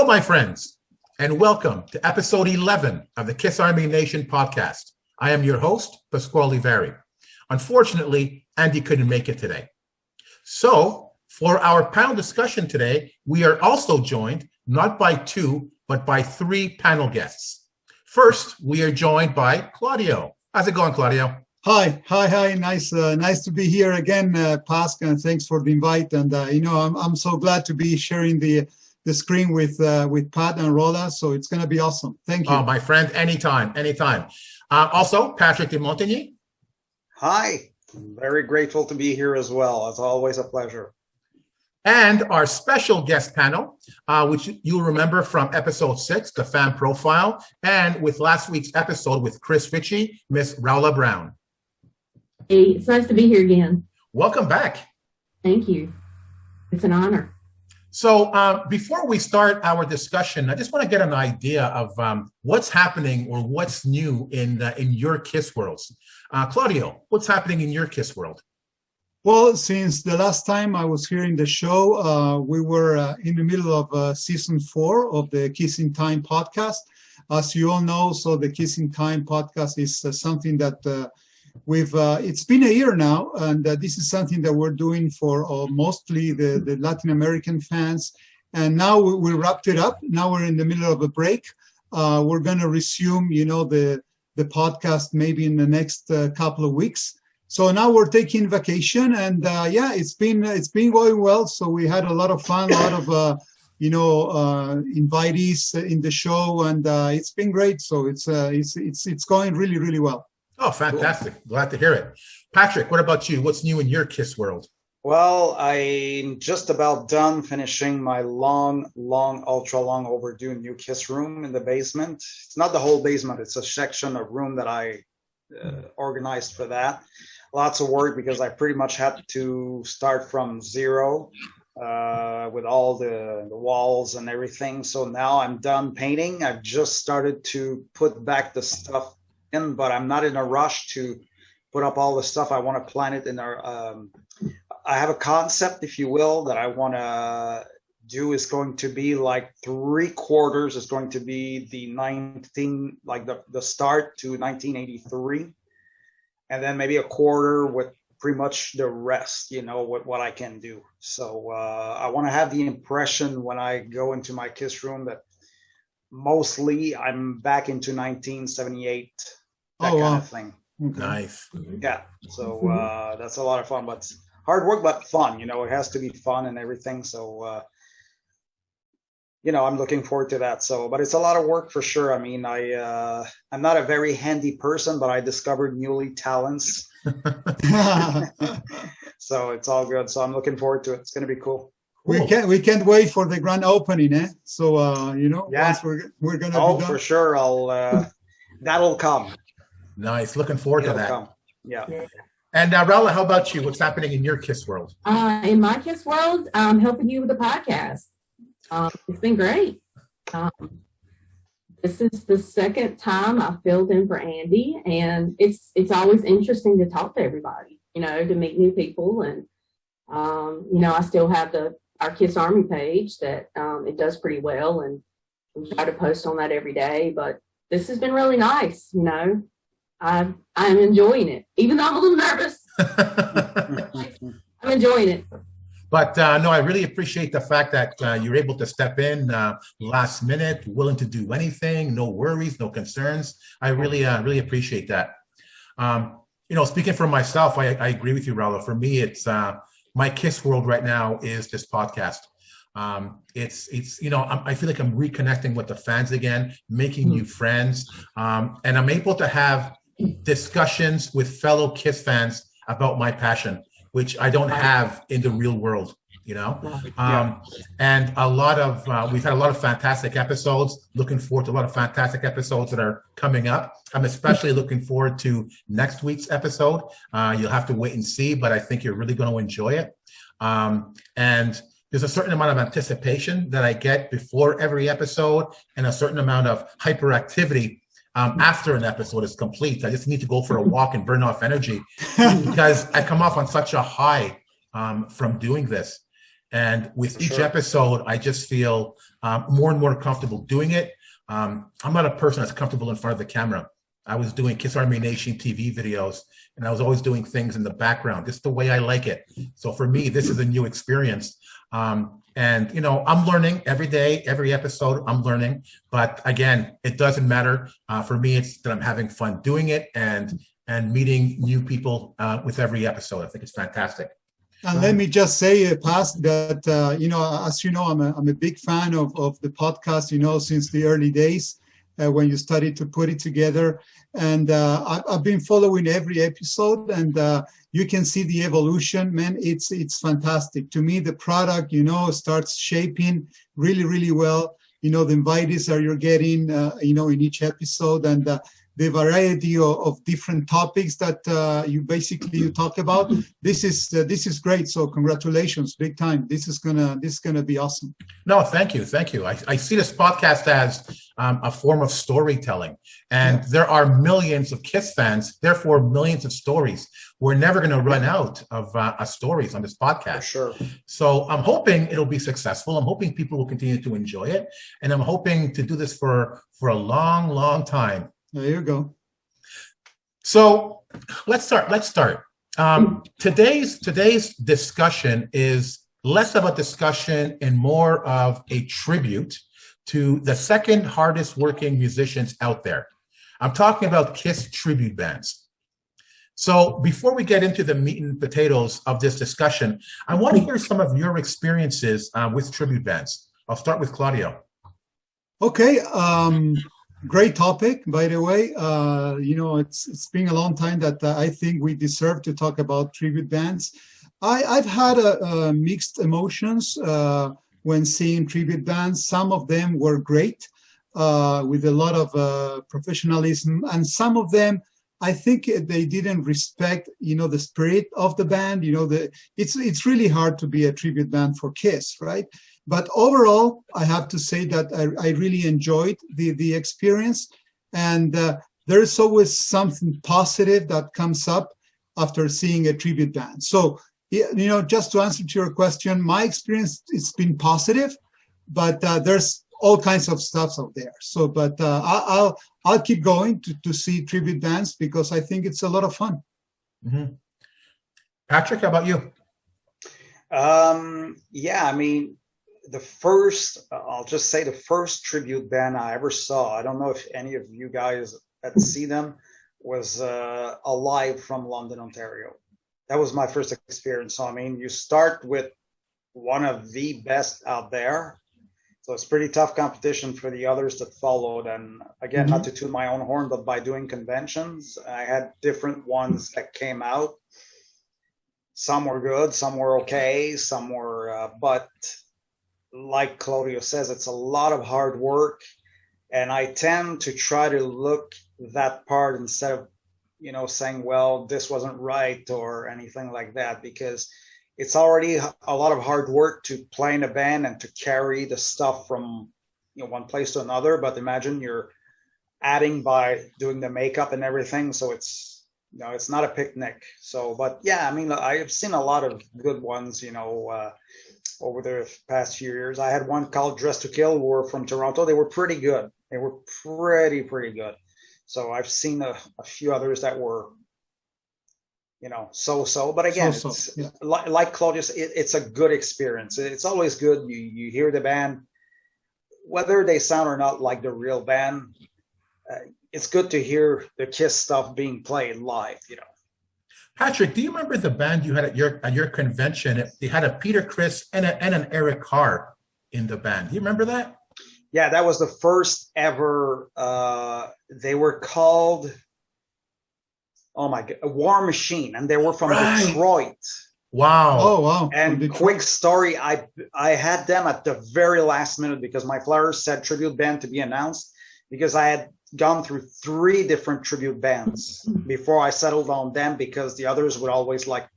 Hello, my friends, and welcome to episode 11 of the Kiss Army Nation podcast. I am your host, Pasquale Vari. Unfortunately, Andy couldn't make it today. So, for our panel discussion today, we are also joined not by two, but by three panel guests. First, we are joined by Claudio. How's it going, Claudio? Hi. Nice to be here again, Pascal, and thanks for the invite. And I'm so glad to be sharing the screen with Pat and Rolla. So it's going to be awesome. Thank you. Oh, my friend, anytime. Also, Patrick de Montigny. Hi. I'm very grateful to be here as well. It's always a pleasure. And our special guest panel, which you'll remember from episode 6, the fan profile, and with last week's episode with Chris Ritchie, Miss Rolla Brown. Hey, it's nice to be here again. Welcome back. Thank you. It's an honor. So before we start our discussion, I just want to get an idea of what's happening or what's new in your KISS worlds. Claudio, what's happening in your KISS world? Well, since the last time I was here in the show, we were in the middle of season 4 of the Kissing Time podcast. As you all know, so the Kissing Time podcast is something that it's been a year now, and this is something that we're doing for mostly the Latin American fans. And now we wrapped it up. Now we're in the middle of a break. We're going to resume, the podcast maybe in the next couple of weeks. So now we're taking vacation, and it's been going well. So we had a lot of fun, a lot of invitees in the show, and it's been great. So it's going really, really well. Oh, fantastic. Cool. Glad to hear it. Patrick, what about you? What's new in your KISS world? Well, I'm just about done finishing my ultra long overdue new KISS room in the basement. It's not the whole basement. It's a section of room that I organized for that. Lots of work because I pretty much had to start from zero with all the walls and everything. So now I'm done painting. I've just started to put back the stuff in, but I'm not in a rush to put up all the stuff. I want to plan it in our, I have a concept, if you will, that I want to do is going to be like 3/4 is going to be the start to 1983. And then maybe a quarter with pretty much the rest, what I can do. So I want to have the impression when I go into my KISS room that mostly I'm back into 1978, kind of thing. Okay. Nice. Yeah. So that's a lot of fun, but hard work, but fun. It has to be fun and everything. So, I'm looking forward to that. So, but it's a lot of work for sure. I mean, I'm not a very handy person, but I discovered newly talents. So it's all good. So I'm looking forward to it. It's going to be cool. We can't wait for the grand opening, eh? So once we're going to be done. For sure. That'll come. Nice. Looking forward to that. Come. Yeah. And Rolla, how about you? What's happening in your KISS world? In my KISS world, I'm helping you with the podcast. It's been great. This is the second time I filled in for Andy, and it's always interesting to talk to everybody, to meet new people. And, I still have our KISS Army page that it does pretty well, and we try to post on that every day. But this has been really nice, I'm enjoying it, even though I'm a little nervous. I'm enjoying it. But no, I really appreciate the fact that you're able to step in last minute, willing to do anything, no worries, no concerns. I really appreciate that. Speaking for myself, I agree with you, Rolla. For me, it's my KISS world right now is this podcast. It's I feel like I'm reconnecting with the fans again, making new friends, and I'm able to have discussions with fellow KISS fans about my passion, which I don't have in the real world, and a lot of, we've had a lot of fantastic episodes, looking forward to a lot of fantastic episodes that are coming up. I'm especially looking forward to next week's episode. You'll have to wait and see, but I think you're really going to enjoy it. And there's a certain amount of anticipation that I get before every episode and a certain amount of hyperactivity after an episode is complete. I just need to go for a walk and burn off energy because I come off on such a high from doing this. And with each Sure. episode, I just feel more and more comfortable doing it. I'm not a person that's comfortable in front of the camera. I was doing Kiss Army Nation TV videos, and I was always doing things in the background, just the way I like it. So for me, this is a new experience. And, you know, I'm learning every day, every episode, I'm learning. But again, it doesn't matter. For me, it's that I'm having fun doing it and meeting new people with every episode. I think it's fantastic. And let me just say, Paz, that, you know, as you know, I'm a big fan of the podcast, you know, since the early days when you started to put it together. And I've been following every episode, and you can see the evolution, man. It's fantastic. To me, the product, you know, starts shaping really, really well. You know, the invitees that you're getting, you know, in each episode, and the variety of different topics that you talk about. This is great. So congratulations, big time. This is gonna be awesome. No, thank you. I see this podcast as a form of storytelling, and there are millions of KISS fans, therefore millions of stories. We're never going to run out of stories on this podcast. For sure. So I'm hoping it'll be successful. I'm hoping people will continue to enjoy it, and I'm hoping to do this for a long, long time. There you go. So let's start. Today's discussion is less of a discussion and more of a tribute to the second hardest working musicians out there. I'm talking about KISS tribute bands. So before we get into the meat and potatoes of this discussion, I want to hear some of your experiences with tribute bands. I'll start with Claudio. Okay. Great topic, by the way. You know, it's been a long time that I think we deserve to talk about tribute bands. I've had mixed emotions when seeing tribute bands. Some of them were great, with a lot of professionalism, and some of them, I think they didn't respect, you know, the spirit of the band. You know, it's really hard to be a tribute band for KISS, right? But overall, I have to say that I really enjoyed the experience, and there is always something positive that comes up after seeing a tribute band. So, you know, just to answer to your question, my experience, it's been positive, but there's all kinds of stuff out there. So, but I'll keep going to see tribute bands because I think it's a lot of fun. Mm-hmm. Patrick, how about you? Yeah, I mean, I'll just say the first tribute band I ever saw, I don't know if any of you guys had seen them, was Alive from London, Ontario. That was my first experience. So, I mean, you start with one of the best out there. So it's pretty tough competition for the others that followed. And again, not to toot my own horn, but by doing conventions, I had different ones that came out. Some were good, some were okay, some were, but like Claudio says, it's a lot of hard work. And I tend to try to look that part instead of, you know, saying, well, this wasn't right or anything like that, because it's already a lot of hard work to play in a band and to carry the stuff from, you know, one place to another. But imagine you're adding by doing the makeup and everything. So it's, you know, it's not a picnic. So, but yeah, I mean, I've seen a lot of good ones, you know, over the past few years. I had one called Dress to Kill, who were from Toronto. They were pretty good. They were pretty good. So I've seen a few others that were, you know, so. But again, it's like Claudio said, it's a good experience. It's always good. You hear the band, whether they sound or not like the real band. It's good to hear the KISS stuff being played live, you know. Patrick, do you remember the band you had at your convention? They had a Peter Criss and an Eric Carr in the band. Do you remember that? Yeah, that was the first ever. They were called, oh my God, War Machine, and they were from Detroit. Wow. Oh, wow. And quick story, I had them at the very last minute because my flyers said tribute band to be announced, because I had gone through 3 different tribute bands before I settled on them, because the others would always like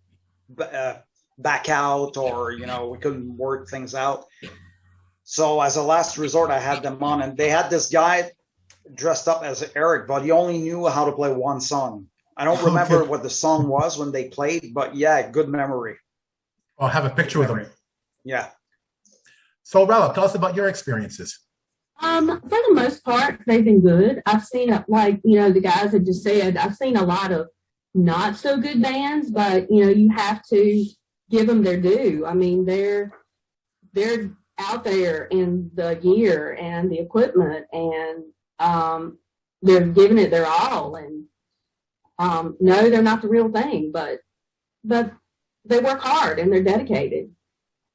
back out, or, you know, we couldn't work things out. So as a last resort, I had them on, and they had this guy dressed up as Eric, but he only knew how to play one song. I don't remember what the song was when they played, but yeah, good memory. I'll have a picture with him. Yeah. So, Rella, tell us about your experiences. For the most part, they've been good. I've seen like, the guys have just said, I've seen a lot of not so good bands, but you have to give them their due. I mean, they're out there in the gear and the equipment, and they're giving it their all. And no, they're not the real thing, but they work hard and they're dedicated.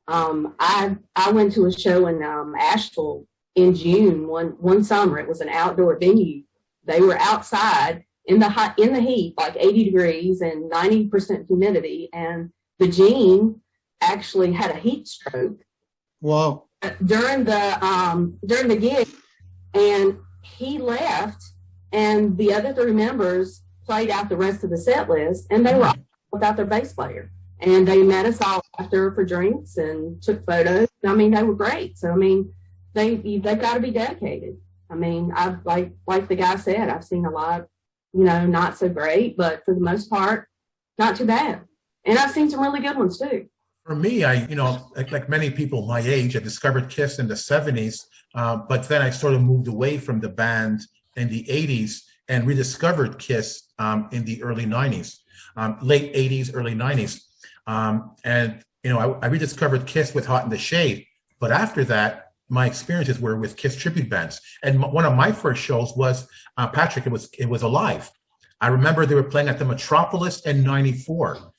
I went to a show in Asheville in June one summer. It was an outdoor venue. They were outside in the heat, like 80 degrees and 90% humidity, and the Gene actually had a heat stroke. Wow. During the gig, and he left, and the other three members played out the rest of the set list, and they were all without their bass player. And they met us all after for drinks and took photos. I mean, they were great. So I mean, they've got to be dedicated. I mean, I've like the guy said, I've seen a lot, not so great, but for the most part, not too bad. And I've seen some really good ones too. For me, like many people my age, I discovered KISS in the 70s, but then I sort of moved away from the band in the 80s and rediscovered KISS in the early 90s, late 80s, early 90s. I rediscovered KISS with Hot in the Shade, but after that, my experiences were with KISS tribute bands. And one of my first shows was, Patrick, it was Alive. I remember they were playing at the Metropolis in '94.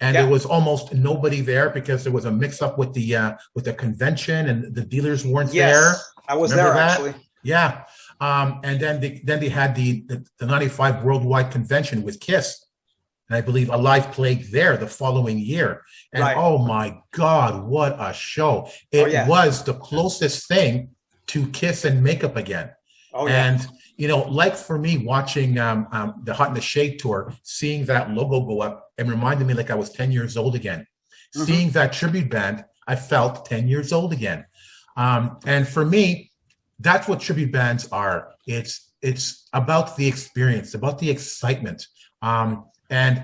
And there was almost nobody there because there was a mix-up with the convention and the dealers weren't there. I was Remember there that? actually. Yeah, and then they had the '95 Worldwide Convention with KISS, and I believe Alive played there the following year. And oh my God, what a show! It was the closest thing to KISS and Makeup Again. Oh yeah. And like for me, watching the Hot in the Shade tour, seeing that logo go up, it reminded me like I was 10 years old again. Mm-hmm. Seeing that tribute band, I felt 10 years old again. And for me, that's what tribute bands are. It's about the experience, about the excitement. And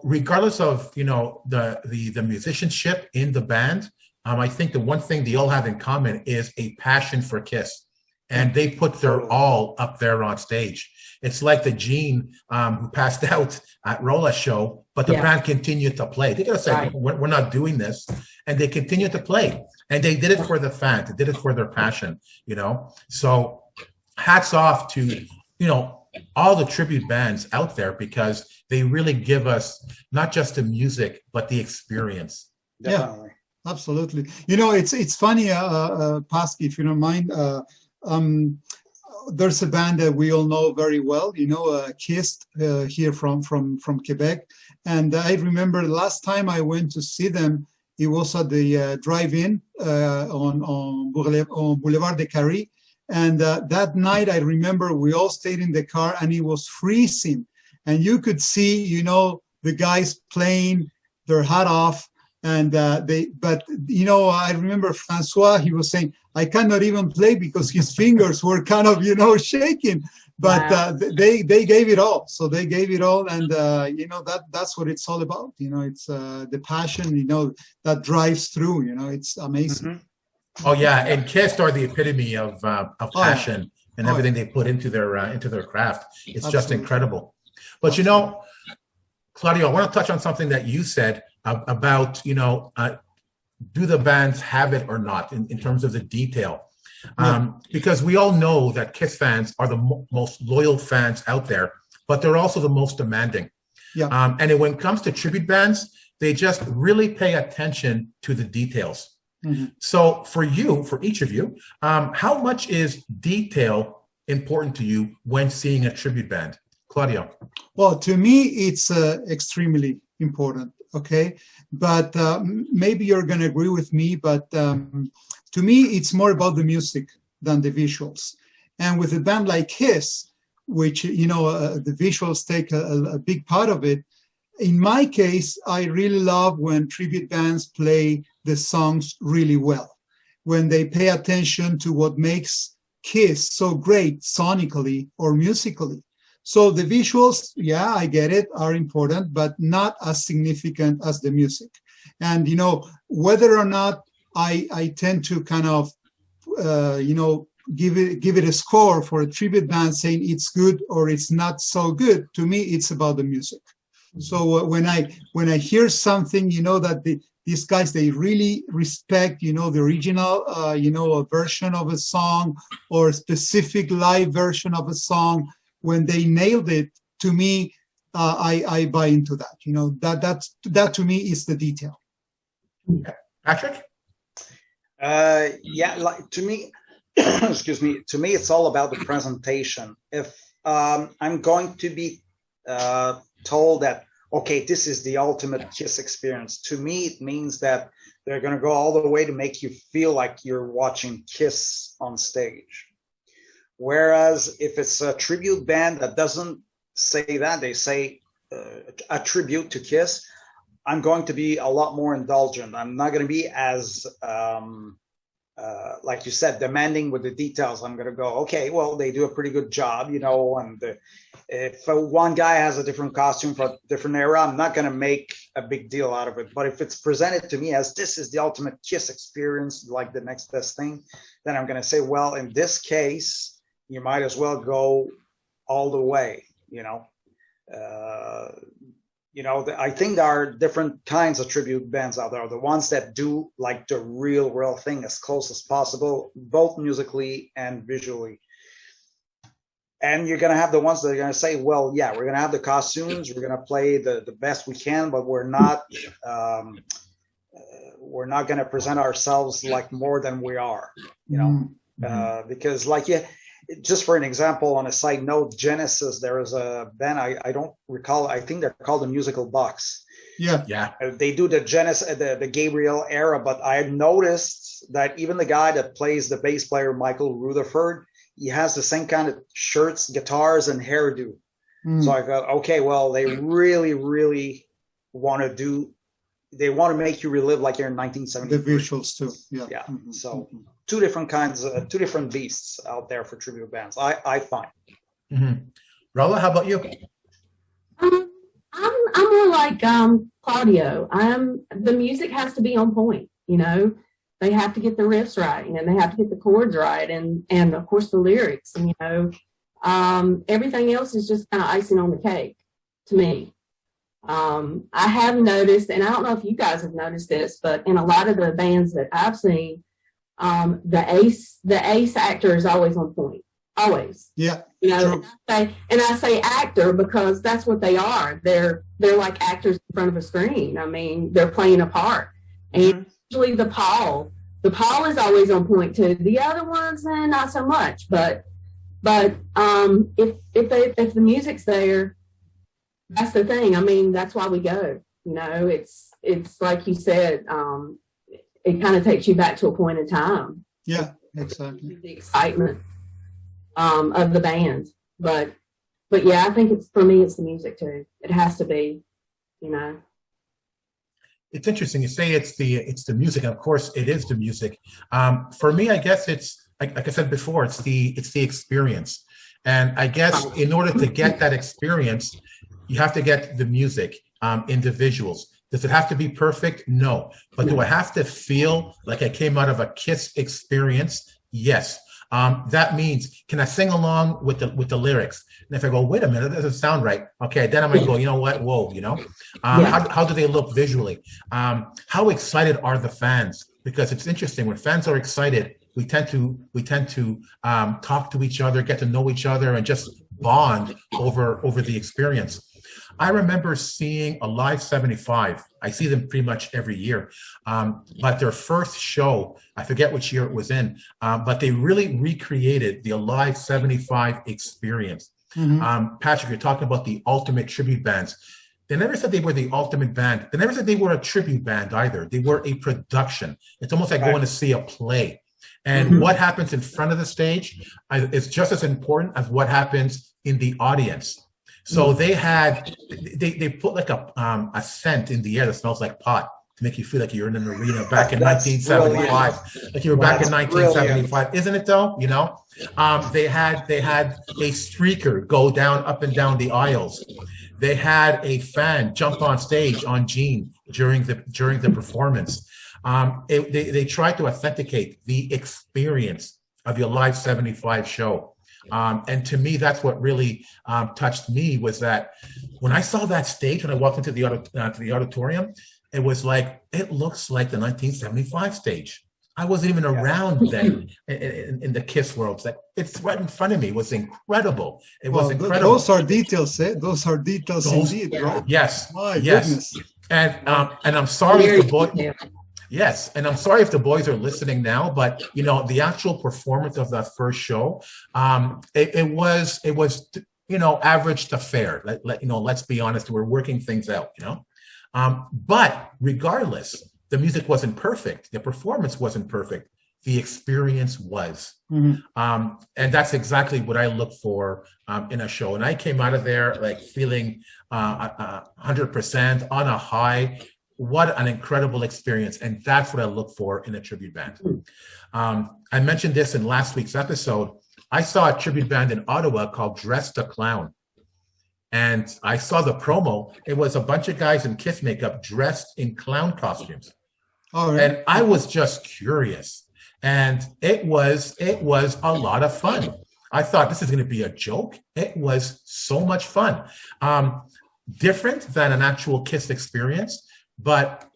regardless of the musicianship in the band, I think the one thing they all have in common is a passion for KISS. And they put their all up there on stage. It's like the Gene who passed out at Rolla's show, but the band continued to play. They gotta say, we're not doing this. And they continued to play. And they did it for the fans. They did it for their passion, So hats off to, all the tribute bands out there, because they really give us not just the music, but the experience. Definitely. Yeah, absolutely. It's funny, Pasky, if you don't mind, there's a band that we all know very well, KISS, here from Quebec. And I remember the last time I went to see them, it was at the drive-in on Boulevard de Carry. And that night, I remember we all stayed in the car and it was freezing. And you could see, the guys playing their hat off. And I remember Francois, he was saying, I cannot even play because his fingers were kind of, shaking. But they gave it all. So they gave it all. And, that's what it's all about. It's the passion, that drives through, it's amazing. Mm-hmm. Oh, yeah. And KISS are the epitome of passion and everything they put into their craft. It's just incredible. But, Claudio, I want to touch on something that you said about, do the bands have it or not in terms of the detail? Because we all know that KISS fans are the most loyal fans out there, but they're also the most demanding. Yeah. And when it comes to tribute bands, they just really pay attention to the details. Mm-hmm. So for each of you, how much is detail important to you when seeing a tribute band? Claudio. Well, to me, it's extremely important. Okay, but maybe you're going to agree with me, but to me, it's more about the music than the visuals. And with a band like KISS, which, the visuals take a big part of it, in my case, I really love when tribute bands play the songs really well, when they pay attention to what makes KISS so great sonically or musically. So the visuals, yeah, I get it, are important, but not as significant as the music. And, you know, whether or not I tend to kind of, you know, give it a score for a tribute band saying it's good or it's not so good, to me, it's about the music. So when I hear something, you know, that these guys, they really respect, you know, the original, you know, a version of a song or a specific live version of a song, when they nailed it, to me, I buy into that. You know, that to me is the detail. Patrick? Yeah, like to me, excuse me, to me, it's all about the presentation. If I'm going to be told that, okay, this is the ultimate KISS experience, to me, it means that they're going to go all the way to make you feel like you're watching KISS on stage. Whereas if it's a tribute band that doesn't say that, they say a tribute to KISS, I'm going to be a lot more indulgent. I'm not going to be as, like you said, demanding with the details. I'm going to go, okay, well, they do a pretty good job, you know, and if one guy has a different costume for a different era, I'm not going to make a big deal out of it. But if it's presented to me as this is the ultimate KISS experience, like the next best thing, then I'm going to say, well, in this case, you might as well go all the way, you know. You know, I think there are different kinds of tribute bands out there. The ones that do like the real thing as close as possible, both musically and visually. And you're going to have the ones that are going to say, well, yeah, we're going to have the costumes, we're going to play the best we can, but we're not going to present ourselves like more than we are, you know. Because like, yeah, just for an example, on a side note, Genesis, there is a band, I don't recall, I think they're called the Musical Box. Yeah. They do the Genesis, the Gabriel era, but I noticed that even the guy that plays the bass player, Michael Rutherford, he has the same kind of shirts, guitars, and hairdo. So I thought, okay, well, they really want to make you relive like you're in 1973. The visuals too, yeah. Yeah, so two different kinds, two different beasts out there for tribute bands, I find. Raula, how about you? I'm more like Claudio. The music has to be on point, you know. They have to get the riffs right, and they have to get the chords right, and of course the lyrics, and you know, everything else is just kind of icing on the cake to me. I have noticed, and I don't know if you guys have noticed this, but in a lot of the bands that I've seen, the ace actor is always on point, always. Yeah, you know. And I say actor because that's what they are. They're like actors in front of a screen. I mean, they're playing a part, and usually the Paul is always on point too. The other ones, not so much. But if the music's there, that's the thing. I mean, that's why we go. You know, it's like you said. It kind of takes you back to a point in time. Yeah, exactly. The excitement of the band, but yeah, I think for me, it's the music too. It has to be, you know. It's interesting. You say it's the music, and of course, it is the music. For me, I guess it's like I said before, it's the experience, and I guess in order to get that experience, you have to get the music, individuals. Does it have to be perfect? No. But do I have to feel like I came out of a KISS experience? Yes. That means, can I sing along with the lyrics? And if I go, wait a minute, that doesn't sound right. Okay, then I might go, you know what? Whoa, you know? How do they look visually? How excited are the fans? Because it's interesting, when fans are excited, we tend to talk to each other, get to know each other, and just bond over the experience. I remember seeing a Live 75. I see them pretty much every year. But their first show, I forget which year it was in, but they really recreated the Live 75 experience. Patrick, you're talking about the ultimate tribute bands. They never said they were the ultimate band. They never said they were a tribute band either. They were a production. It's almost like going to see a play. And what happens in front of the stage is just as important as what happens in the audience. So they put like a scent in the air that smells like pot. to make you feel like you're in an arena back in That's 1975, like you were back in That's 1975, isn't it though? You know, they had a streaker go down up and down the aisles. They had a fan jump on stage on Gene during the performance. They tried to authenticate the experience of your live 75 show. And to me, that's what really touched me, was that when I saw that stage, when I walked into the auditorium, it was like, it looks like the 1975 stage. I wasn't even around then in the KISS world. It's right in front of me. It was incredible. It was incredible. Those are details, eh? Those are details indeed, right? Yes. My yes. goodness. And I'm sorry if the boy. Yes, and I'm sorry if the boys are listening now, but you know, the actual performance of that first show, it was you know, average to fair. You know, let's be honest, we're working things out, you know. But regardless, the music wasn't perfect, the performance wasn't perfect, the experience was. And that's exactly what I look for in a show. And I came out of there like feeling 100% on a high. What an incredible experience. And that's what I look for in a tribute band. I mentioned this in last week's episode. I saw a tribute band in Ottawa called Dress the Clown. And I saw the promo. It was a bunch of guys in KISS makeup dressed in clown costumes. All right. And I was just curious. And it was a lot of fun. I thought this is going to be a joke. It was so much fun. Different than an actual KISS experience, but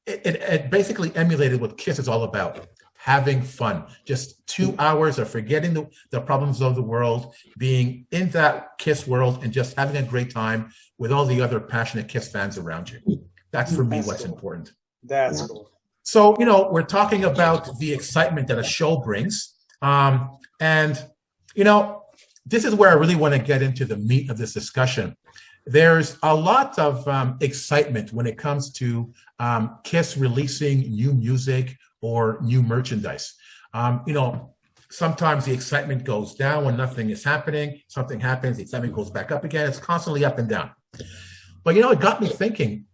it basically emulated what KISS is all about. Having fun, just 2 hours of forgetting the problems of the world, being in that KISS world and just having a great time with all the other passionate KISS fans around you. That's for me what's important. That's cool. So, you know, we're talking about the excitement that a show brings. And, you know, this is where I really want to get into the meat of this discussion. There's a lot of excitement when it comes to KISS releasing new music or new merchandise. You know, sometimes the excitement goes down when nothing is happening. Something happens, the excitement goes back up again. It's constantly up and down. But, you know, it got me thinking,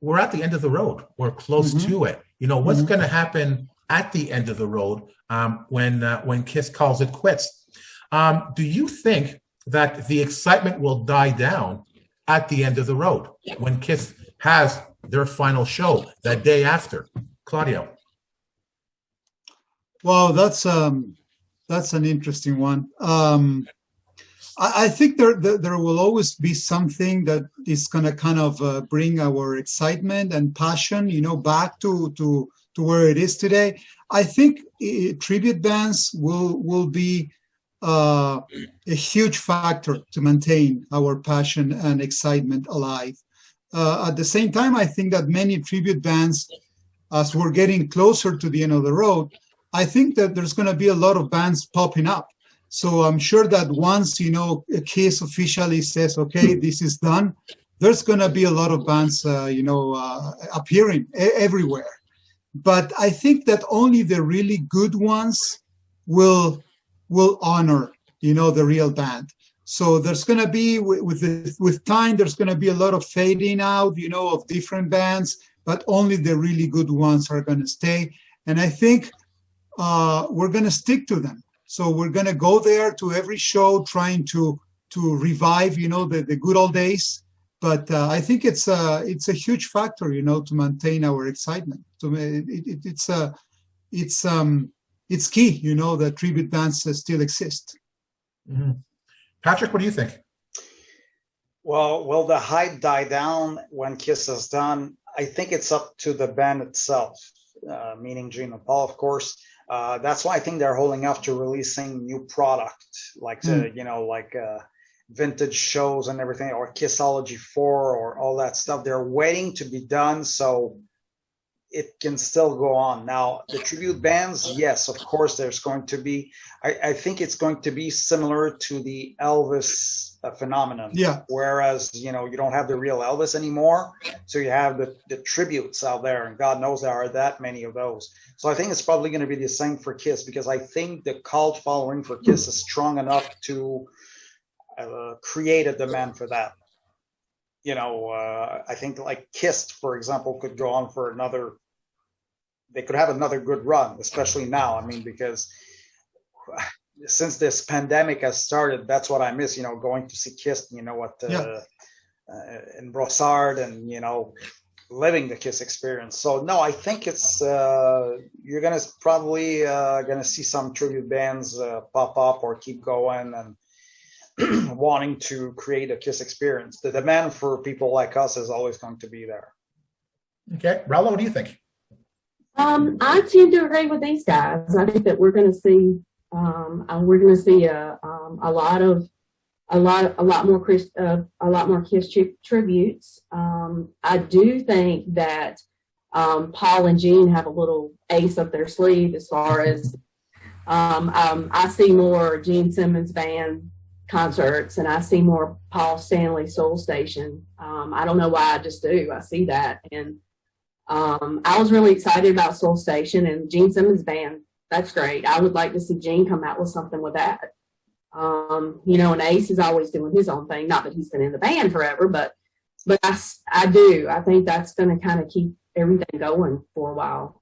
we're at the end of the road. We're close to it. You know, what's going to happen at the end of the road when KISS calls it quits? Do you think that the excitement will die down at the end of the road when KISS has their final show the day after? Claudio. Wow, that's an interesting one. I think there will always be something that is going to kind of bring our excitement and passion, you know, back to where it is today. I think tribute bands will be a huge factor to maintain our passion and excitement alive. At the same time, I think that many tribute bands, as we're getting closer to the end of the road, I think that there's going to be a lot of bands popping up. So I'm sure that once, you know, KISS officially says, okay, this is done, there's going to be a lot of bands, appearing everywhere. But I think that only the really good ones will honor, you know, the real band. So there's going to be, with time, there's going to be a lot of fading out, you know, of different bands, but only the really good ones are going to stay. And I think we're going to stick to them. So we're going to go there to every show trying to revive, you know, the good old days. But I think it's a huge factor, you know, to maintain our excitement. To me, it's key, you know, that tribute bands still exist. Mm-hmm. Patrick, what do you think? Well, will the hype die down when KISS is done? I think it's up to the band itself, meaning Gene and Paul, of course. That's why I think they're holding off to releasing new product, like vintage shows and everything, or Kissology 4 or all that stuff. They're waiting to be done so it can still go on. Now, the tribute bands, yes, of course, there's going to be, I think it's going to be similar to the Elvis phenomenon. Yeah. Whereas, you know, you don't have the real Elvis anymore. So you have the tributes out there, and God knows there are that many of those. So I think it's probably going to be the same for KISS, because I think the cult following for KISS is strong enough to create a demand for that. I think like Kissed, for example, could go on for they could have another good run, especially now. I mean, because since this pandemic has started, that's what I miss, going to see Kissed, in Brossard and, living the Kiss experience. So no, I think it's, you're going to probably going to see some tribute bands pop up or keep going and wanting to create a Kiss experience. The demand for people like us is always going to be there. Okay. Raul, what do you think? I tend to agree with these guys. I think that we're going to see a lot more Kiss tributes. I do think that Paul and Gene have a little ace up their sleeve as far as I see more Gene Simmons band concerts and I see more Paul Stanley Soul Station. I don't know why, I just do. I see that, and I was really excited about Soul Station and Gene Simmons band. That's great. I would like to see Gene come out with something with that. And Ace is always doing his own thing. Not that he's been in the band forever, but I do. I think that's going to kind of keep everything going for a while.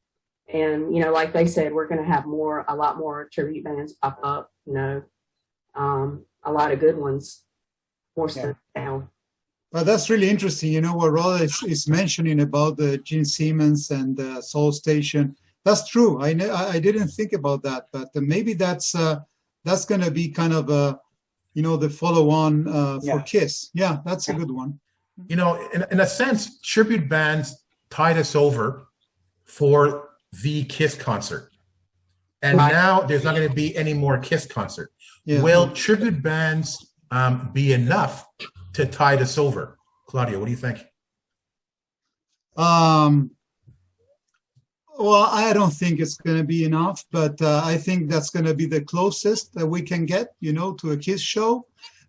And, like they said, we're going to have a lot more tribute bands pop up, a lot of good ones, more stuff now. Well, that's really interesting. What Rod is mentioning about the Gene Simmons and Soul Station. That's true. I didn't think about that, but maybe that's going to be kind of the follow-on for Kiss. Yeah, that's a good one. In a sense, tribute bands tied us over for the Kiss concert. And now there's not going to be any more Kiss concert. Yeah. Will tribute bands be enough to tide us over? Claudio, what do you think? Well, I don't think it's going to be enough, but I think that's going to be the closest that we can get, to a Kiss show.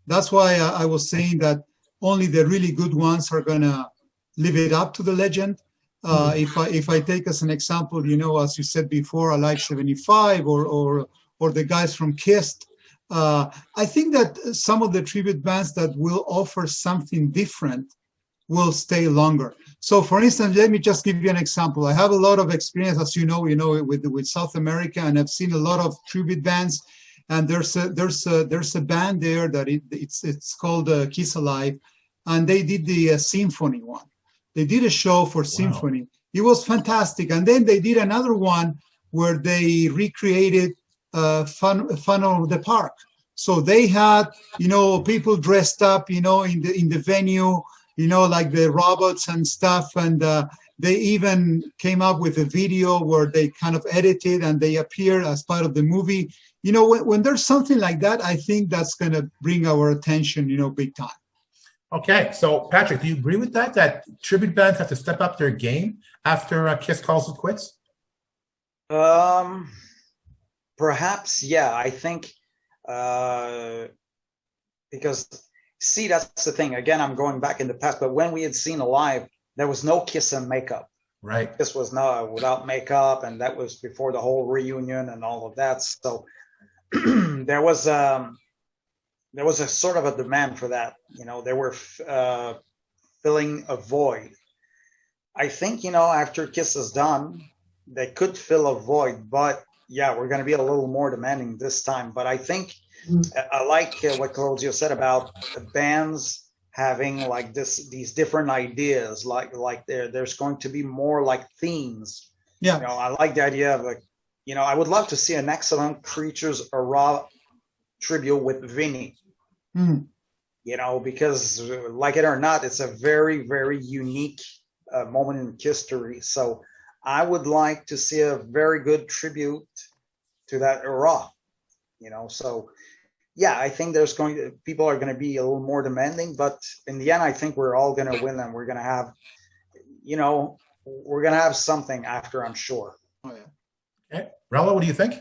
That's why I was saying that only the really good ones are going to live it up to the legend. If I take as an example, as you said before, Alive 75 or the guys from Kiss, I think that some of the tribute bands that will offer something different will stay longer. So, for instance, let me just give you an example. I have a lot of experience, as you know, with South America, and I've seen a lot of tribute bands. And there's a band there that it's called Kiss Alive, and they did the symphony one. They did a show for symphony. It was fantastic. And then they did another one where they recreated Fun of the Park. So they had, people dressed up, in the venue, like the robots and stuff. And they even came up with a video where they kind of edited and they appeared as part of the movie. When there's something like that, I think that's going to bring our attention, big time. Okay. So, Patrick, do you agree with that tribute bands have to step up their game after Kiss calls it quits? Perhaps, yeah. I think because, see, that's the thing. Again, I'm going back in the past, but when we had seen Alive, there was no Kiss and makeup. Right. This was not without makeup, and that was before the whole reunion and all of that. So there was a sort of a demand for that. They were filling a void. I think, after Kiss is done, they could fill a void, but yeah, we're going to be a little more demanding this time. But I think I like what Claudio said about the bands having like these different ideas, like there's going to be more like themes. Yeah. I like the idea of I would love to see an Excellent Creatures Raw tribute with Vinny. Because like it or not, it's a very, very unique moment in history. So I would like to see a very good tribute to that era, so yeah, I think people are going to be a little more demanding, but in the end, I think we're all going to win and we're going to have, we're going to have something after, I'm sure. Oh, yeah. Okay. Rella, what do you think?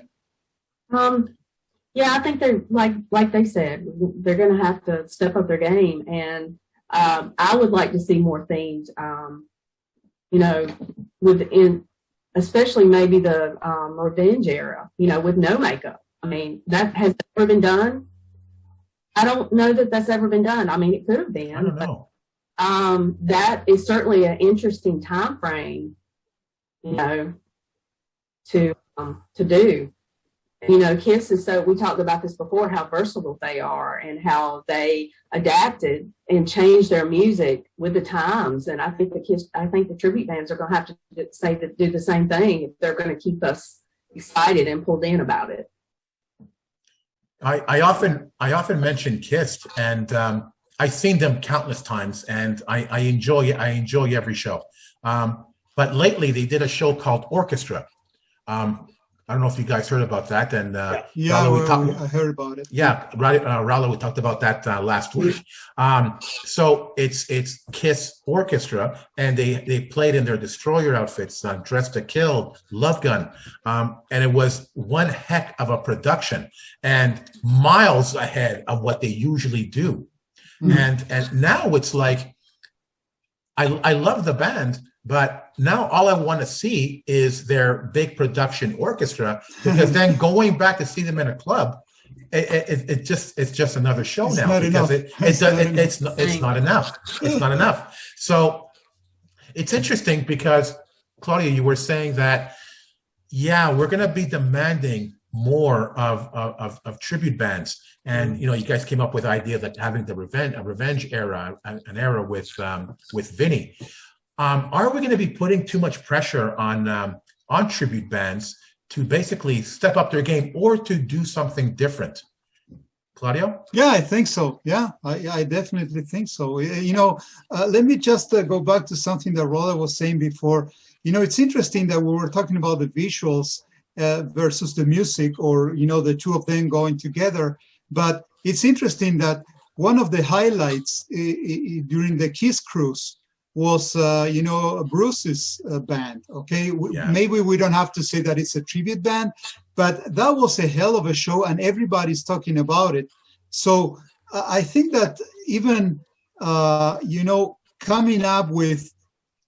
Yeah, I think they're like they said, they're going to have to step up their game, and I would like to see more themes, within, especially maybe the Revenge era, with no makeup. I mean, that has ever been done. I don't know that that's ever been done. I mean, it could have been. I don't know. that is certainly an interesting time frame, you know, to do. You know, KISS is so, we talked about this before, how versatile they are and how they adapted and changed their music with the times. And I think the tribute bands are going to have to do the same thing if they're going to keep us excited and pulled in about it. I often mention KISS, and I've seen them countless times, and I enjoy every show. But lately they did a show called Orchestra. I don't know if you guys heard about that. And I heard about it. Yeah, Rallo, we talked about that last week. So it's KISS Orchestra, and they played in their destroyer outfits, Dressed to Kill, Love Gun, and it was one heck of a production, and miles ahead of what they usually do. And now it's like, I love the band, but now all I want to see is their big production orchestra, because then going back to see them in a club, it's just another show now, because it's not enough. It's not enough. So it's interesting because, Claudia, you were saying that, yeah, we're going to be demanding more of tribute bands. And you know, you guys came up with the idea that having a revenge era, an era with Vinny. Are we going to be putting too much pressure on tribute bands to basically step up their game or to do something different? Claudio? Yeah, I think so. Yeah, I definitely think so. You know, let me just go back to something that Rolla was saying before. You know, it's interesting that we were talking about the visuals versus the music, or, you know, the two of them going together. But it's interesting that one of the highlights during the KISS cruise was, you know, Bruce's band. Okay, maybe we don't have to say that it's a tribute band, but that was a hell of a show, and everybody's talking about it. So I think that even, you know, coming up with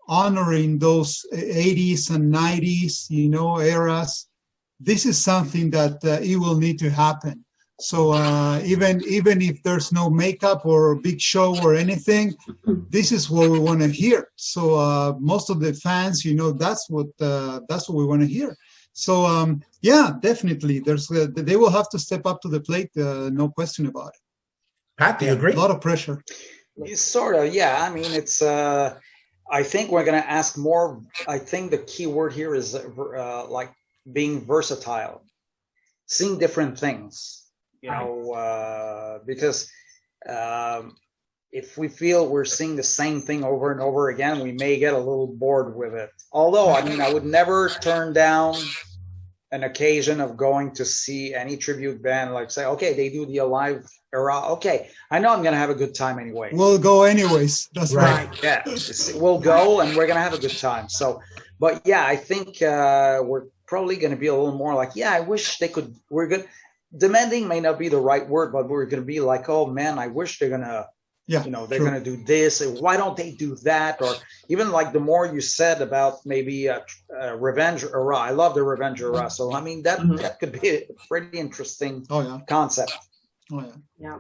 honoring those 80s and 90s, you know, eras, this is something that it will need to happen. So even if there's no makeup or big show or anything, this is what we want to hear. So most of the fans, you know, that's what we want to hear. So yeah, definitely, they will have to step up to the plate, no question about it. Pat, do you agree? A lot of pressure. Sort of, yeah. I mean, it's. I think we're going to ask more. I think the key word here is like being versatile, seeing different things. You know, because if we feel we're seeing the same thing over and over again, we may get a little bored with it. Although, I mean, I would never turn down an occasion of going to see any tribute band, like say, okay, they do the Alive era. Okay, I know I'm going to have a good time anyway. We'll go anyways. That's right. Yeah, we'll go and we're going to have a good time. So, but yeah, I think we're probably going to be a little more like, yeah, I wish they could, we're good. Demanding may not be the right word, but we're going to be like, oh man, I wish they're going to, you know, they're going to do this. Why don't they do that? Or even like the more you said about maybe revenge era. I love the revenge era. So, I mean, that could be a pretty interesting concept. Oh, yeah. Yeah.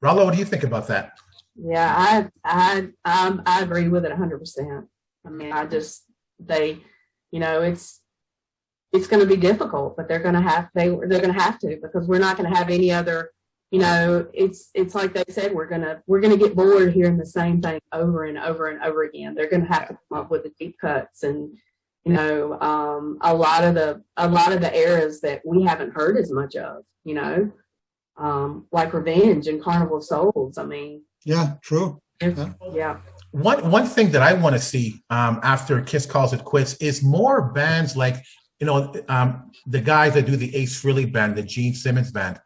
Rollo, what do you think about that? Yeah, I agree with it 100%. I mean, you know, it's going to be difficult, but they're going to have to, because we're not going to have any other, you know, it's like they said, we're going to get bored hearing the same thing over and over and over again. They're going to have to come up with the deep cuts and, you know, a lot of the eras that we haven't heard as much of, you know, like Revenge and Carnival of Souls. I mean, yeah, true. Yeah. One thing that I want to see after KISS calls it quits is more bands like, you know, the guys that do the Ace Frehley band, the Gene Simmons band.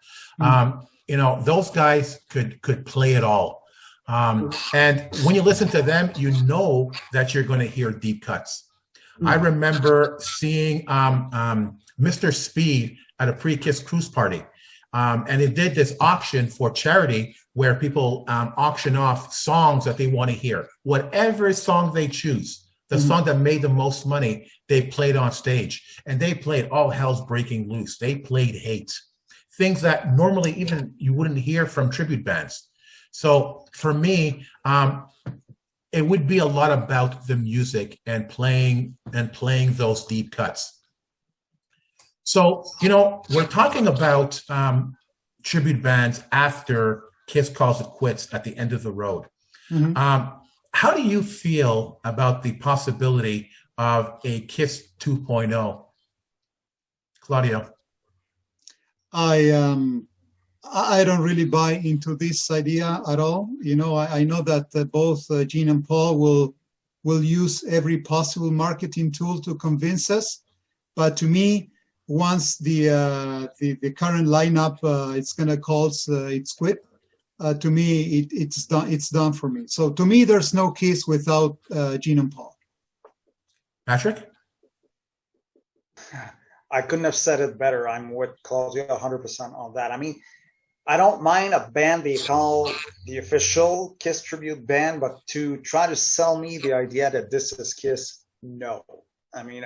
You know, those guys could play it all. And when you listen to them, you know that you're going to hear deep cuts. I remember seeing Mr. Speed at a pre-KISS cruise party. And they did this auction for charity where people auction off songs that they want to hear. Whatever song they choose, the song that made the most money, they played on stage. And they played All Hell's Breaking Loose. They played Hate. Things that normally even you wouldn't hear from tribute bands. So for me, it would be a lot about the music and playing those deep cuts. So, we're talking about tribute bands after Kiss calls it quits at the end of the road. Mhm. How do you feel about the possibility of a Kiss 2.0? Claudio? I don't really buy into this idea at all. I know that both Gene and Paul will use every possible marketing tool to convince us, but to me, once the current lineup it's gonna call it's quit, to me it's done. It's done for me. So to me, there's no Kiss without Gene and Paul. Patrick? I couldn't have said it better. I'm with Claudio 100% on that. I mean, I don't mind a band they call the official Kiss tribute band, but to try to sell me the idea that this is Kiss, no. I mean,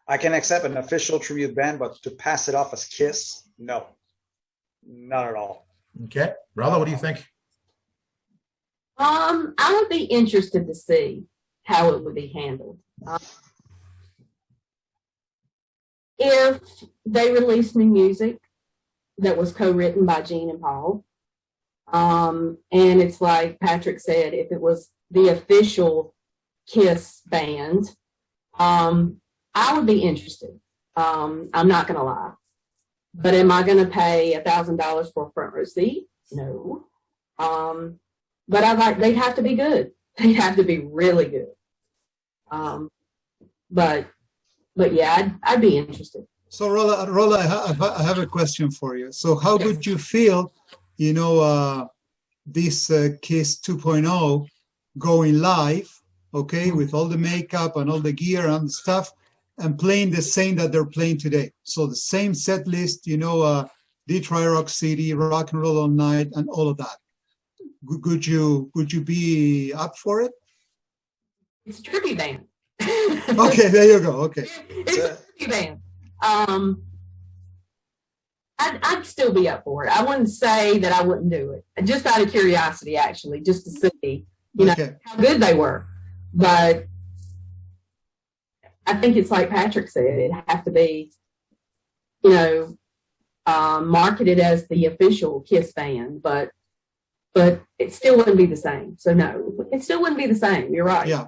I can accept an official tribute band, but to pass it off as Kiss, no. Not at all. Okay. Rala, what do you think? I would be interested to see how it would be handled. If they released new music that was co-written by Gene and Paul, and it's like Patrick said, if it was the official Kiss band, I would be interested. I'm not going to lie. But am I going to pay $1,000 for a front row seat? No. But they'd have to be good. They'd have to be really good. But yeah, I'd be interested. So Rolla, I have a question for you. So how would you feel, this Kiss 2.0 going live, okay, with all the makeup and all the gear and stuff, and playing the same that they're playing today? So the same set list, Detroit Rock City, Rock and Roll All Night, and all of that. Would you be up for it? It's a tribute band. Okay, there you go. Okay. It's a tribute band. I'd still be up for it. I wouldn't say that I wouldn't do it. Just out of curiosity, actually, just to see, Okay. how good they were. But I think it's like Patrick said, it'd have to be, marketed as the official Kiss band, but it still wouldn't be the same. So no, it still wouldn't be the same. You're right. Yeah.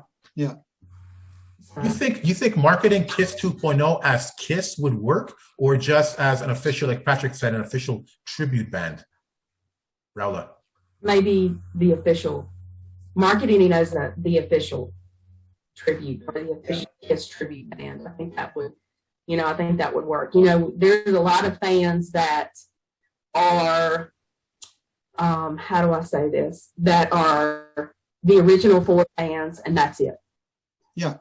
You think marketing Kiss 2.0 as Kiss would work, or just as an official, like Patrick said, an official tribute band? Raula? Maybe the official marketing as the official tribute or the official Kiss tribute band. I think that would, work. There's a lot of fans that are, how do I say this? That are the original four fans, and that's it. Yeah.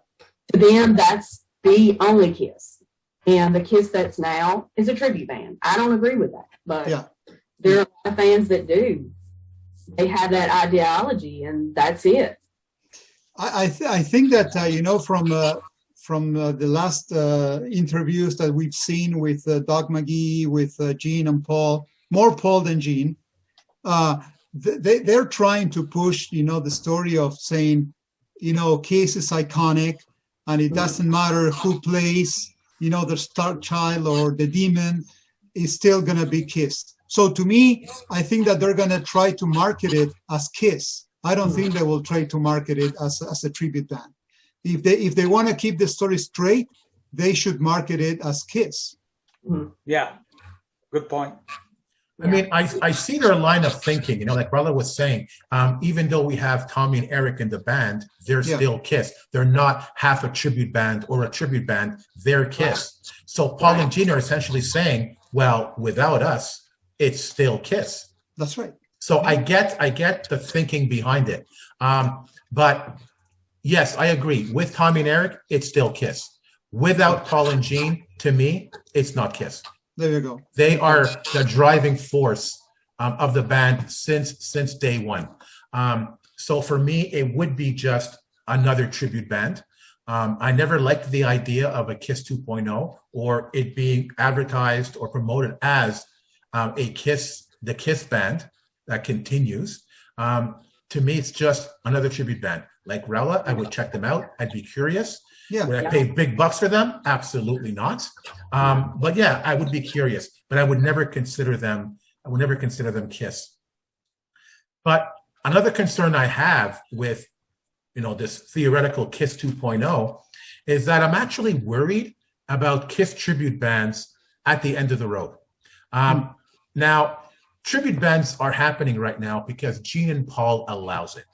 To them, that's the only Kiss. And the Kiss that's now is a tribute band. I don't agree with that, but there are a lot of fans that do. They have that ideology, and that's it. I think that from the last interviews that we've seen with Doug McGee, with Gene and Paul, more Paul than Gene, they're trying to push the story of saying Kiss is iconic, and it doesn't matter who plays the Star Child or the Demon, is still gonna be Kiss. So to me, I think that they're gonna try to market it as Kiss. I don't think they will try to market it as a tribute band. If they want to keep the story straight, they should market it as Kiss. Yeah, good point. I mean, I see their line of thinking, like Rala was saying, even though we have Tommy and Eric in the band, they're still Kiss. They're not half a tribute band or a tribute band, they're Kiss. So Paul and Gene are essentially saying, well, without us, it's still Kiss. That's right. So I get the thinking behind it. But yes, I agree. With Tommy and Eric, it's still Kiss. Without Paul and Gene, to me, it's not Kiss. There you go. They are the driving force of the band since day one. So for me, it would be just another tribute band. I never liked the idea of a Kiss 2.0 or it being advertised or promoted as the Kiss band that continues. To me, it's just another tribute band. Like Rella, I would check them out. I'd be curious. Yeah. Would I pay big bucks for them? Absolutely not. But yeah, I would be curious, but I would never consider them. I would never consider them KISS. But another concern I have with, this theoretical KISS 2.0 is that I'm actually worried about KISS tribute bands at the end of the road. Now, tribute bands are happening right now because Gene and Paul allows it,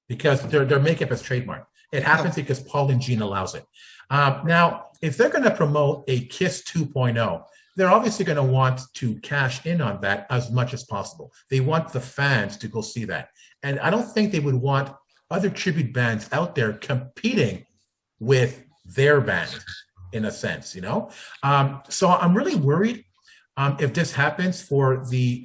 because their makeup is trademarked. It happens because Paul and Gene allows it. Now, if they're going to promote a KISS 2.0, they're obviously going to want to cash in on that as much as possible. They want the fans to go see that. And I don't think they would want other tribute bands out there competing with their band, in a sense, So I'm really worried if this happens for the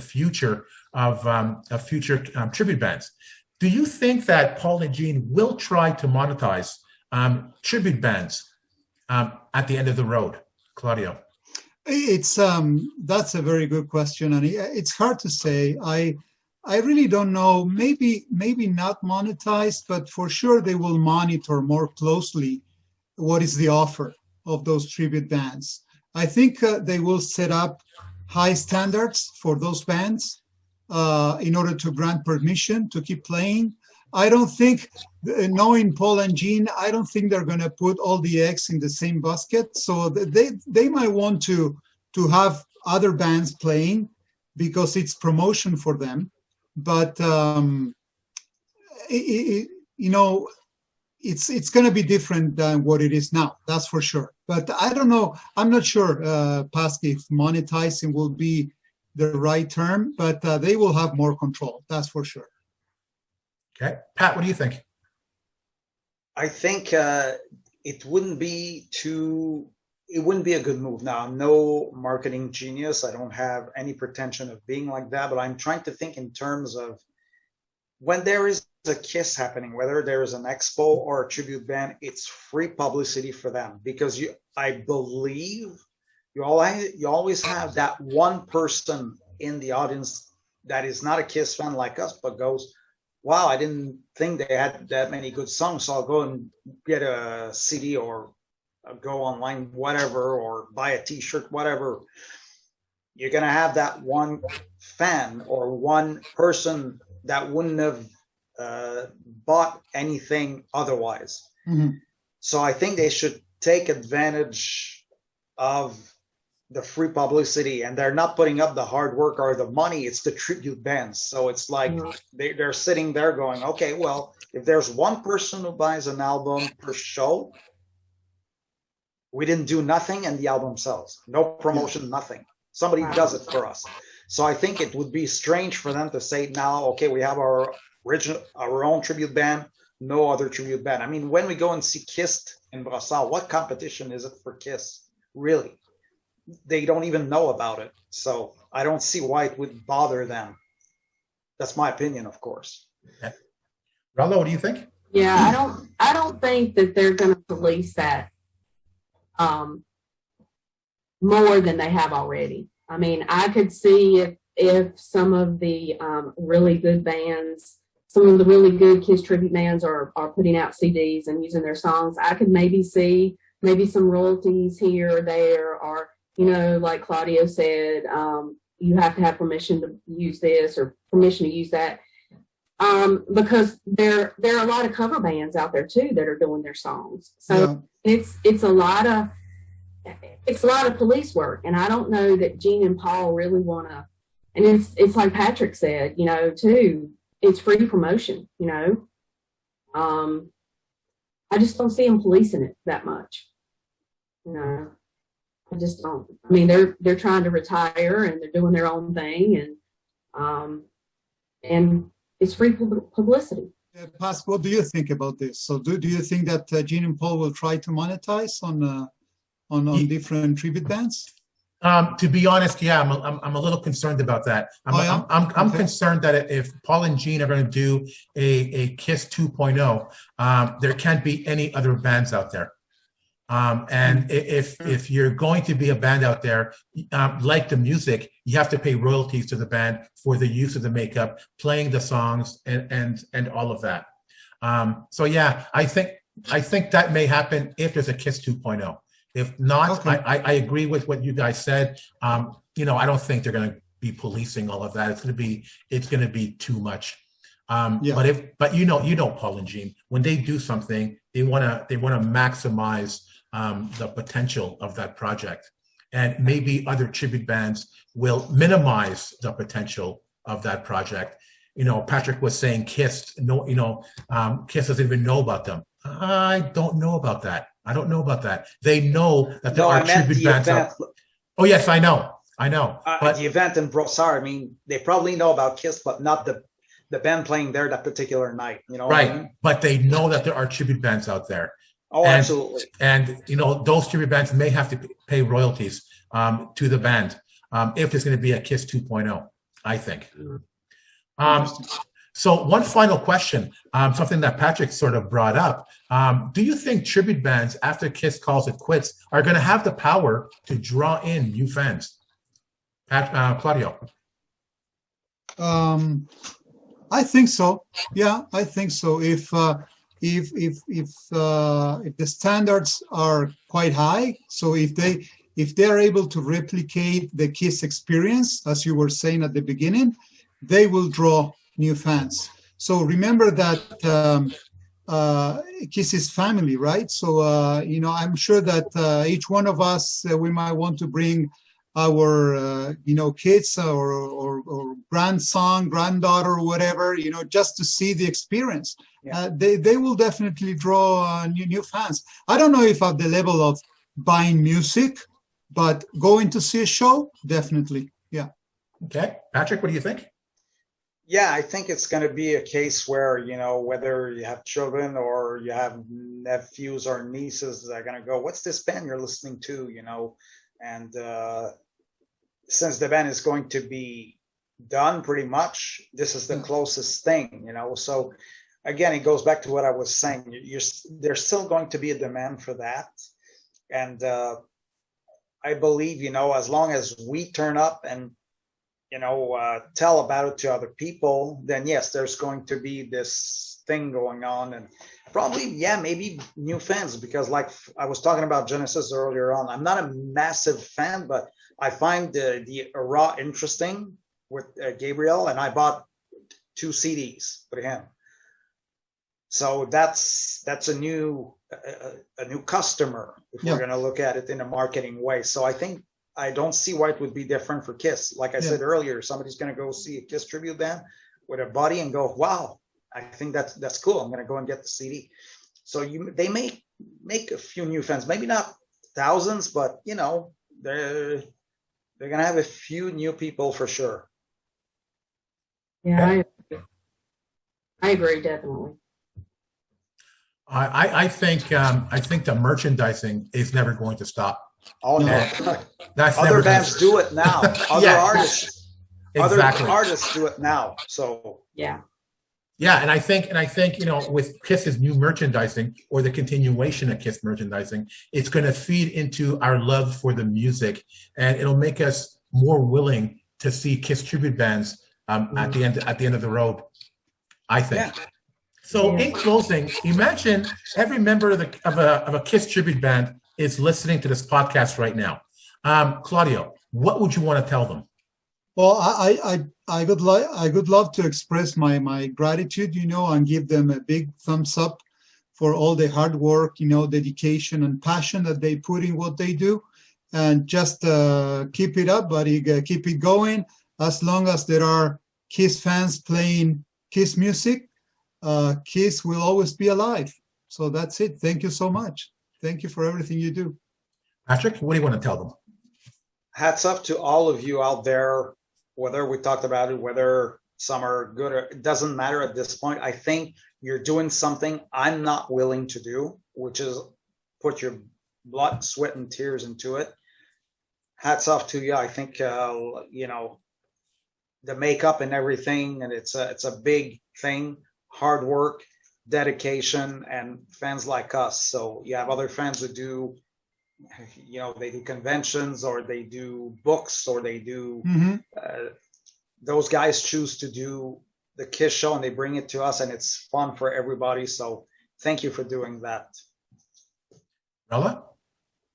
future of future tribute bands. Do you think that Paul and Gene will try to monetize tribute bands at the end of the road, Claudio? It's that's a very good question, and it's hard to say. I really don't know. Maybe not monetized, but for sure they will monitor more closely what is the offer of those tribute bands. I think they will set up high standards for those bands in order to grant permission to keep playing. I don't think, knowing Paul and Gene, I don't think they're going to put all the eggs in the same basket. So they might want to have other bands playing because it's promotion for them. But it's going to be different than what it is now. That's for sure. But I don't know. I'm not sure, Pasky, if monetizing will be the right term, but they will have more control. That's for sure. Okay. Pat, what do you think? I think it wouldn't be a good move. Now, I'm no marketing genius. I don't have any pretension of being like that, but I'm trying to think in terms of when there is a KISS happening, whether there is an expo or a tribute band, it's free publicity for them, because I believe you always have that one person in the audience that is not a KISS fan like us, but goes, wow, I didn't think they had that many good songs, so I'll go and get a CD or go online, whatever, or buy a t-shirt, whatever. You're going to have that one fan or one person that wouldn't have bought anything otherwise. Mm-hmm. So I think they should take advantage of the free publicity, and they're not putting up the hard work or the money. It's the tribute bands. So it's like they're sitting there going, okay, well, if there's one person who buys an album per show, we didn't do nothing, and the album sells. No promotion, nothing. Somebody does it for us. So I think it would be strange for them to say now, okay, we have our own tribute band, no other tribute band. I mean, when we go and see KISS in Brassard, what competition is it for KISS? Really? They don't even know about it. So I don't see why it would bother them. That's my opinion, of course. Okay. Rallo, what do you think? Yeah, I don't think that they're going to police that more than they have already. I mean, I could see if some of the really good bands, some of the really good KISS tribute bands are putting out CDs and using their songs, I could maybe see some royalties here or there, or, like Claudio said, you have to have permission to use this or permission to use that. Because there are a lot of cover bands out there too that are doing their songs. So it's a lot of police work, and I don't know that Gene and Paul really want to. And it's like Patrick said, too. It's free promotion, I just don't see them policing it that much. I just don't. I mean, they're trying to retire and they're doing their own thing, and it's free publicity. Pas, what do you think about this? So do you think that Gene and Paul will try to monetize on different tribute bands? To be honest, yeah, I'm a little concerned about that. I'm concerned that if Paul and Gene are going to do a KISS 2.0, there can't be any other bands out there. And if you're going to be a band out there, like the music, you have to pay royalties to the band for the use of the makeup, playing the songs, and all of that. So yeah, I think that may happen if there's a KISS 2.0. If not, Okay. I agree with what you guys said. You know, I don't think they're going to be policing all of that. It's going to be too much. Yeah. But you know, Paul and Jean, when they do something, they want to maximize the potential of that project, and maybe other tribute bands will minimize the potential of that project. You know, Patrick was saying KISS. No, you know, KISS doesn't even know about them. I don't know about that. I don't know about that. They know that there No, are I meant tribute the bands event. out. Oh yes, I know. But The event in Brossard. I mean, they probably know about KISS, but not the band playing there that particular night. You know what right, I mean? but they know that there are tribute bands out there. Oh, And- absolutely. And you know, those tribute bands may have to pay royalties to the band if there's going to be a KISS 2.0, I think. So one final question, something that Patrick sort of brought up. Do you think tribute bands, after KISS calls it quits, are going to have the power to draw in new fans? Claudio. I think so. Yeah, I think so. If the standards are quite high, so if they are able to replicate the KISS experience, as you were saying at the beginning, they will draw new fans. So remember that KISS is family, right? So you know, I'm sure that each one of us we might want to bring our you know, kids or grandson, granddaughter, or whatever, you know, just to see the experience. Yeah. They will definitely draw new fans. I don't know if at the level of buying music, but going to see a show, definitely. Yeah. Okay, Patrick, what do you think? Yeah, I think it's going to be a case where, you know, whether you have children or you have nephews or nieces that are going to go, what's this band you're listening to, you know? And since the band is going to be done pretty much, this is the closest thing, you know? So again, it goes back to what I was saying. There's still going to be a demand for that. And I believe, you know, as long as we turn up and, you know, tell about it to other people, then yes, there's going to be this thing going on, and probably, yeah, maybe new fans, because like I was talking about Genesis earlier on, I'm not a massive fan, but I find the raw interesting with Gabriel, and I bought 2 CDs for him. So that's a new customer if we're going to look at it in a marketing way. So I don't see why it would be different for KISS. Like I said earlier, somebody's going to go see a KISS tribute band with a buddy and go, wow, I think that's cool. I'm going to go and get the CD. So they may make a few new fans, maybe not thousands, but you know, they're going to have a few new people for sure. Yeah, I agree, definitely. I think the merchandising is never going to stop. Oh no, that's other bands do it now. Other artists, exactly. Other artists do it now. So yeah, and I think you know, with KISS's new merchandising or the continuation of KISS merchandising, it's going to feed into our love for the music, and it'll make us more willing to see KISS tribute bands at the end of the road, I think. Yeah. So in closing, imagine every member of a KISS tribute band is listening to this podcast right now. Claudio, what would you want to tell them? Well, I would love to express my gratitude, you know, and give them a big thumbs up for all the hard work, you know, dedication and passion that they put in what they do, and just keep it up, buddy. Keep it going. As long as there are KISS fans playing KISS music, KISS will always be alive. So that's it. Thank you so much. Thank you for everything you do. Patrick, what do you want to tell them? Hats off to all of you out there, whether we talked about it, whether some are good, or it doesn't matter at this point. I think you're doing something I'm not willing to do, which is put your blood, sweat, and tears into it. Hats off to you. I think, you know, the makeup and everything, and it's a big thing, hard work, dedication and fans like us. So you have other fans who do, they do conventions or they do books or they do, those guys choose to do the KISS show and they bring it to us and it's fun for everybody. So thank you for doing that. Rella?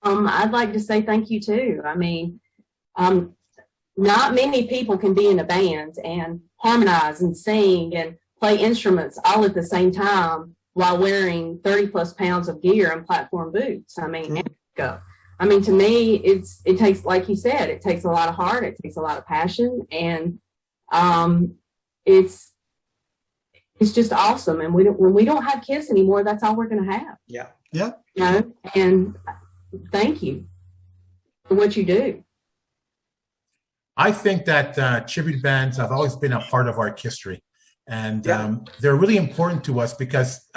I'd like to say thank you too. I mean, not many people can be in a band and harmonize and sing and play instruments all at the same time while wearing 30 plus pounds of gear and platform boots. I mean, to me, it takes, like you said, it takes a lot of heart, it takes a lot of passion, and it's just awesome. And when we don't have KISS anymore, that's all we're going to have. Yeah. Yeah. And thank you for what you do. I think that tribute bands have always been a part of our history. And they're really important to us because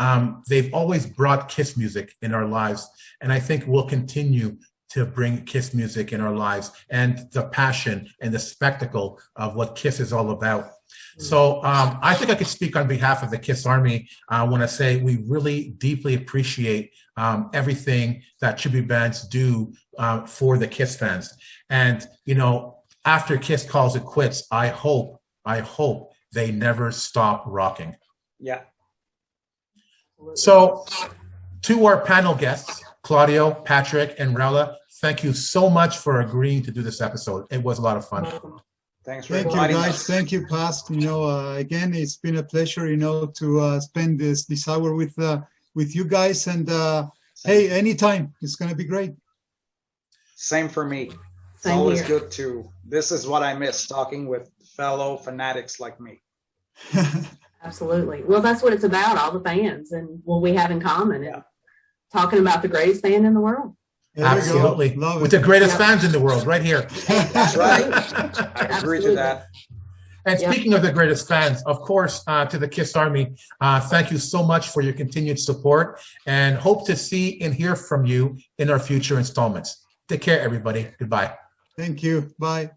they've always brought KISS music in our lives. And I think we'll continue to bring KISS music in our lives and the passion and the spectacle of what KISS is all about. So I think I could speak on behalf of the KISS Army when I say we really deeply appreciate everything that tribute bands do for the KISS fans. And, after KISS calls it quits, I hope they never stop rocking. Yeah. So to our panel guests, Claudio, Patrick, and Rella, thank you so much for agreeing to do this episode. It was a lot of fun. Thanks for Thank you, inviting guys. us. Thank you, Past. Again, it's been a pleasure, to spend this hour with you guys. And hey, anytime, it's going to be great. Same for me. It's Same always here. good this is what I miss, talking with fellow fanatics like me. Absolutely. Well, that's what it's about, all the fans and what we have in common, and Yeah. talking about the greatest band in the world. There we go. Absolutely. Love With it. the greatest Yeah. fans in the world, right here. That's right. I agree to that. And Yeah. speaking of the greatest fans, of course, to the KISS Army, thank you so much for your continued support and hope to see and hear from you in our future installments. Take care, everybody. Goodbye. Thank you. Bye.